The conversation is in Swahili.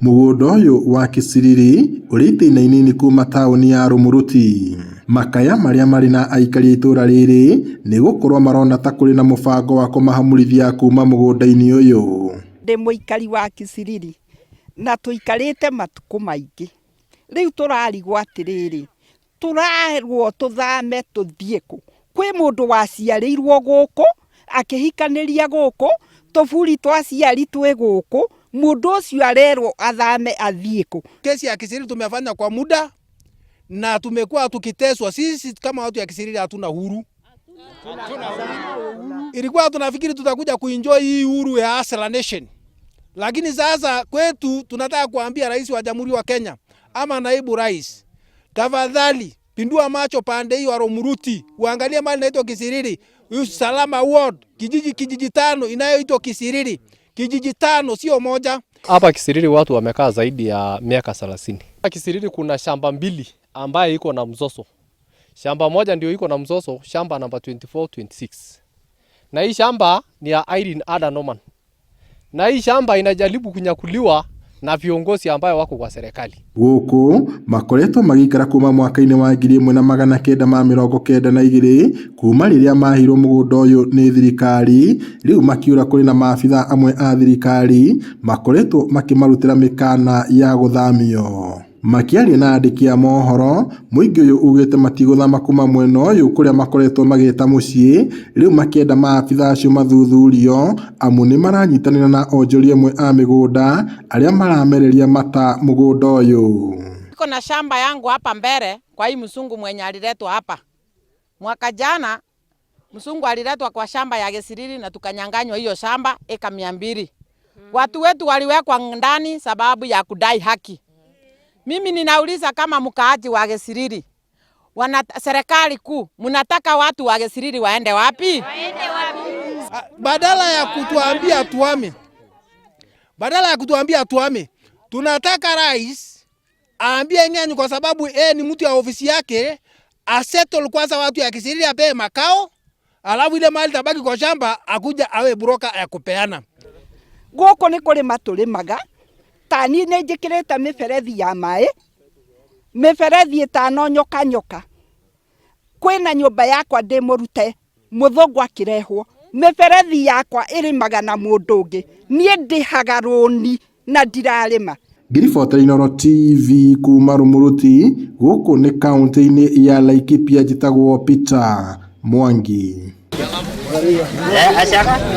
Mũgũnda ũyũ wa Kisiriri ũrĩ itĩna inini kuma taũni ya Rumuruti. Makaya marĩa marĩ na aikari a itũra rĩrĩ nĩ gũkorwo marona ta kũrĩ na mũbango wa kũmahamũrithia kuma mũgũnda-inĩ ũyũ. Ndĩ mũikari wa Kisiriri na tũikarĩte matukũ maingĩ. Rĩu tũrarigwo atĩrĩrĩ, tũrarwo tũthame tũthiĩ kũ? Kwĩ mũndũ waciarĩirwo gũkũ, akĩhikanĩria gũkũ, tũburi twa aciari twĩ gũkũ, mũndũ ũcio arerwo athame athiĩ kũ? Kesi ya Kisiriri tumefanya kwa muda na tumekuwa tukiteswa. Sisi kama watu ya Kisiriri hatuna huru. Ilikuwa tunafikiri tutakuja kuenjoy hii huru ya Asala Nation. Lakini sasa kwetu tunataka kuambia rais wa Jamhuri wa Kenya ama naibu rais, tafadhali pindua macho pande hii wa Rumuruti, uangalie mali inaitwa Kisiriri, Salama Ward, kijiji tano inayoitwa Kisiriri. Kijiji tano sio moja. Hapa Kisiriri watu wamekaa zaidi ya miaka 30. Kisiriri kuna shamba mbili ambaye iko na mzozo. Shamba moja ndio iko na mzozo, shamba namba 2426. Na hii shamba ni ya Irene Ada Norman. Na hii shamba inajaribu kunyakuliwa na viongozi ambao wako kwa serikali. Gũkũ makoretwo magĩikara kuma mwaka-inĩ wa 1992 kuma rĩrĩa mahirwo mũgũnda ũyũ nĩ thirikari. Rĩu makiura kũrĩ na maabitha amwe a thirikari makoretwo makĩmarutĩra mĩkana ya gũthamio. Makiaria na andĩki a mohoro, mũingĩ ũyũ ugĩte matigũthama kuma mwena ũyũ kũrĩa makoretwo magĩta mũciĩ. Rĩu makĩenda maabitha acio mathuthurio amu nĩ maranyitanĩra na onjoria amwe a mĩgũnda arĩa maramereria mata mũgũnda ũyũ. Niko na shamba yangu hapa mbele kwa hii msungu mwenye aliletwa hapa. Mwaka jana msungu aliletwa kwa shamba ya Kisiriri na tukanyanganywa hiyo shamba eka 200. Watu wetu waliwekwa ndani sababu ya kudai haki. Mimi ninauliza kama mkaaji wa Kisiriri, serikali kuu, mnataka watu wa Kisiriri waende wapi? Waende wapi? Badala ya kutuambia tuame, tunataka rais aambie Ng'enyu, kwa sababu ni mtu ya ofisi yake, asettle kwanza watu ya Kisiriri, ape makao, alafu ile mali tabaki kwa shamba akuja awe broker ya kupeana. Gũkũ nĩ kũrĩma tũrĩmaga, tani nĩ njĩkĩrĩte mĩberethi ya maĩ, mĩberethi ĩtano nyoka. Kwĩna nyũmba yakwa ndĩ mũrute, mũthũngũ akĩrehwo, mĩberethi yakwa ĩrĩmaga na mũndũ ũngĩ, niĩ ndĩhaga rũni na ndirarĩma. Ngiribotera Inooro TV kuma Rumuruti, gũkũ nĩ kaunti-inĩ ya Laikipia, njĩtagwo Peter Mwangi.